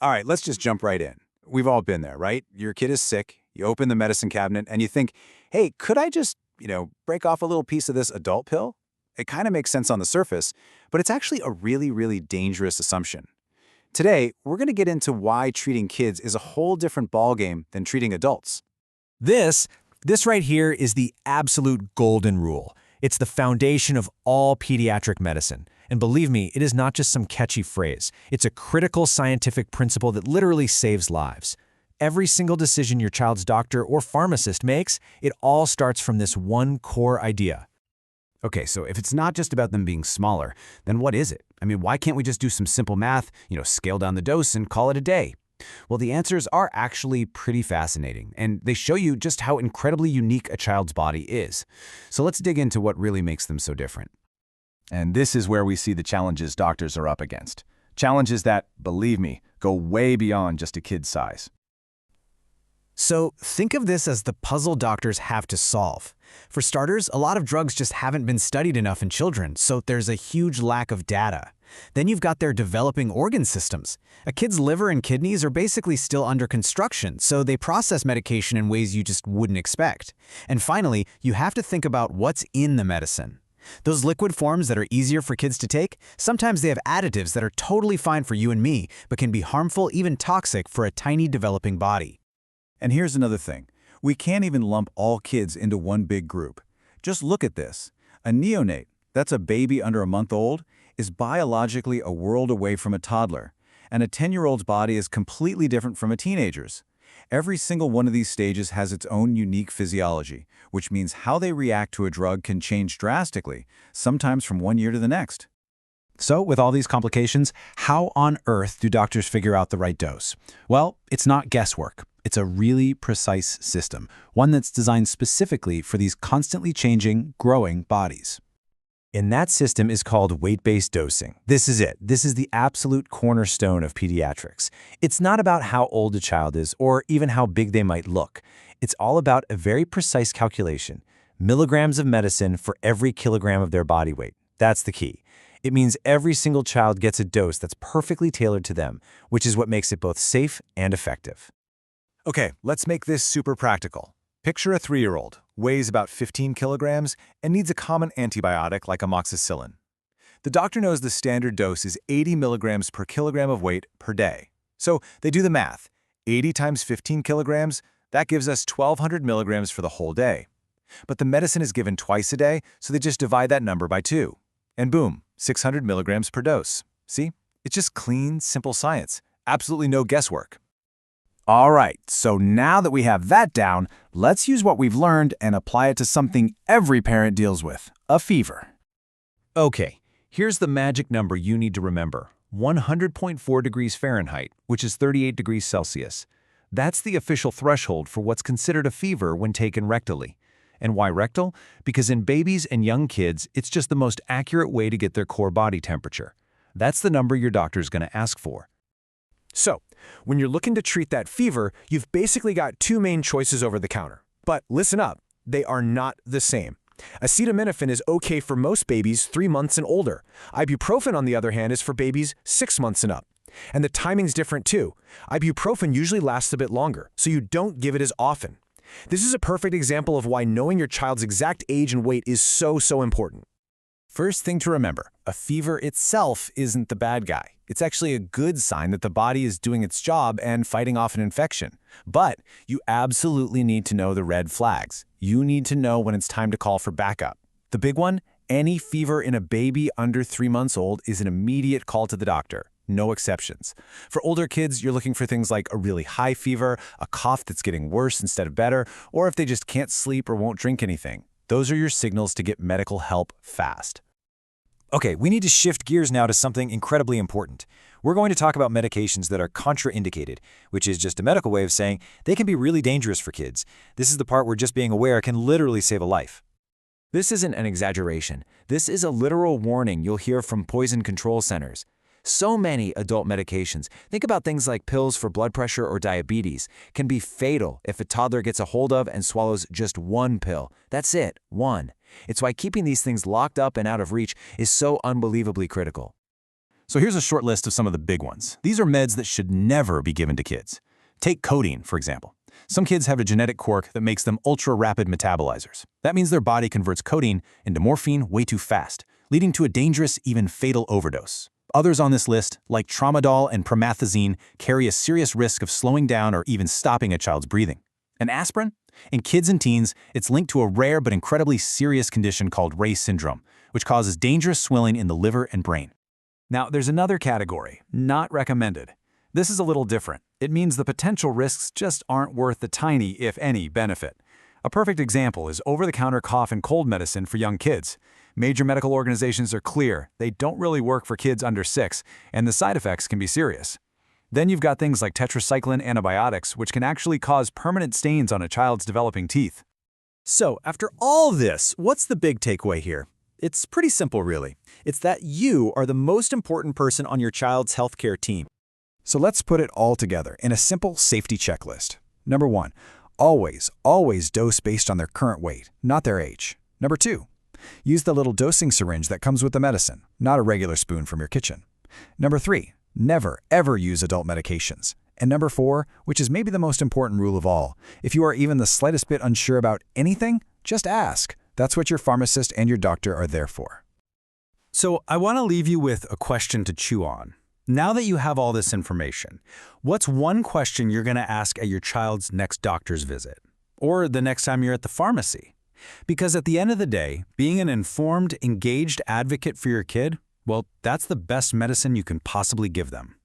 All right, let's just jump right in. We've all been there, right? Your kid is sick, you open the medicine cabinet, and you think, hey, could I just, break off a little piece of this adult pill? It kind of makes sense on the surface, but it's actually a really, really dangerous assumption. Today, we're going to get into why treating kids is a whole different ballgame than treating adults. This, this right here is the absolute golden rule. It's the foundation of all pediatric medicine. And believe me, it is not just some catchy phrase. It's a critical scientific principle that literally saves lives. Every single decision your child's doctor or pharmacist makes, it all starts from this one core idea. Okay, so if it's not just about them being smaller, then what is it? I mean, why can't we just do some simple math, scale down the dose and call it a day? Well, the answers are actually pretty fascinating, and they show you just how incredibly unique a child's body is. So let's dig into what really makes them so different. And this is where we see the challenges doctors are up against. Challenges that, believe me, go way beyond just a kid's size. So think of this as the puzzle doctors have to solve. For starters, a lot of drugs just haven't been studied enough in children, so there's a huge lack of data. Then you've got their developing organ systems. A kid's liver and kidneys are basically still under construction, so they process medication in ways you just wouldn't expect. And finally, you have to think about what's in the medicine. Those liquid forms that are easier for kids to take, sometimes they have additives that are totally fine for you and me, but can be harmful, even toxic, for a tiny developing body. And here's another thing. We can't even lump all kids into one big group. Just look at this. A neonate, that's a baby under a month old, is biologically a world away from a toddler, and a 10-year-old's body is completely different from a teenager's. Every single one of these stages has its own unique physiology, which means how they react to a drug can change drastically, sometimes from one year to the next. So, with all these complications, how on earth do doctors figure out the right dose? Well, it's not guesswork. It's a really precise system, one that's designed specifically for these constantly changing, growing bodies. And that system is called weight-based dosing. This is it. This is the absolute cornerstone of pediatrics. It's not about how old a child is or even how big they might look. It's all about a very precise calculation, milligrams of medicine for every kilogram of their body weight. That's the key. It means every single child gets a dose that's perfectly tailored to them, which is what makes it both safe and effective. Okay, let's make this super practical. Picture a 3-year-old, weighs about 15 kilograms, and needs a common antibiotic like amoxicillin. The doctor knows the standard dose is 80 milligrams per kilogram of weight per day. So they do the math. 80 times 15 kilograms, that gives us 1,200 milligrams for the whole day. But the medicine is given twice a day, so they just divide that number by 2. And boom, 600 milligrams per dose. See? It's just clean, simple science. Absolutely no guesswork. All right, so now that we have that down, let's use what we've learned and apply it to something every parent deals with, a fever. Okay, here's the magic number you need to remember. 100.4 degrees Fahrenheit, which is 38 degrees Celsius. That's the official threshold for what's considered a fever when taken rectally. And why rectal? Because in babies and young kids, it's just the most accurate way to get their core body temperature. That's the number your doctor's going to ask for. So, when you're looking to treat that fever, you've basically got two main choices over the counter. But listen up, they are not the same. Acetaminophen is okay for most babies 3 months and older. Ibuprofen, on the other hand, is for babies 6 months and up. And the timing's different too. Ibuprofen usually lasts a bit longer, so you don't give it as often. This is a perfect example of why knowing your child's exact age and weight is so important. First thing to remember, a fever itself isn't the bad guy. It's actually a good sign that the body is doing its job and fighting off an infection. But you absolutely need to know the red flags. You need to know when it's time to call for backup. The big one, any fever in a baby under 3 months old is an immediate call to the doctor. No exceptions. For older kids, you're looking for things like a really high fever, a cough that's getting worse instead of better, or if they just can't sleep or won't drink anything. Those are your signals to get medical help fast. Okay, we need to shift gears now to something incredibly important. We're going to talk about medications that are contraindicated, which is just a medical way of saying they can be really dangerous for kids. This is the part where just being aware can literally save a life. This isn't an exaggeration. This is a literal warning you'll hear from poison control centers. So many adult medications, think about things like pills for blood pressure or diabetes, can be fatal if a toddler gets a hold of and swallows just one pill. That's it, one. It's why keeping these things locked up and out of reach is so unbelievably critical. So here's a short list of some of the big ones. These are meds that should never be given to kids. Take codeine, for example. Some kids have a genetic quirk that makes them ultra-rapid metabolizers. That means their body converts codeine into morphine way too fast, leading to a dangerous, even fatal overdose. Others on this list, like tramadol and promethazine, carry a serious risk of slowing down or even stopping a child's breathing. And aspirin? In kids and teens, it's linked to a rare but incredibly serious condition called Rey syndrome, which causes dangerous swelling in the liver and brain. Now, there's another category, not recommended. This is a little different. It means the potential risks just aren't worth the tiny, if any, benefit. A perfect example is over-the-counter cough and cold medicine for young kids. Major medical organizations are clear they don't really work for kids under 6, and the side effects can be serious. Then you've got things like tetracycline antibiotics, which can actually cause permanent stains on a child's developing teeth. So, after all this, what's the big takeaway here? It's pretty simple, really. It's that you are the most important person on your child's healthcare team. So let's put it all together in a simple safety checklist. Number 1, always dose based on their current weight, not their age. Number 2, use the little dosing syringe that comes with the medicine, not a regular spoon from your kitchen. Number 3, never, ever use adult medications. And number 4, which is maybe the most important rule of all, if you are even the slightest bit unsure about anything, just ask. That's what your pharmacist and your doctor are there for. So I want to leave you with a question to chew on. Now that you have all this information, what's one question you're going to ask at your child's next doctor's visit? Or the next time you're at the pharmacy? Because at the end of the day, being an informed, engaged advocate for your kid, well, that's the best medicine you can possibly give them.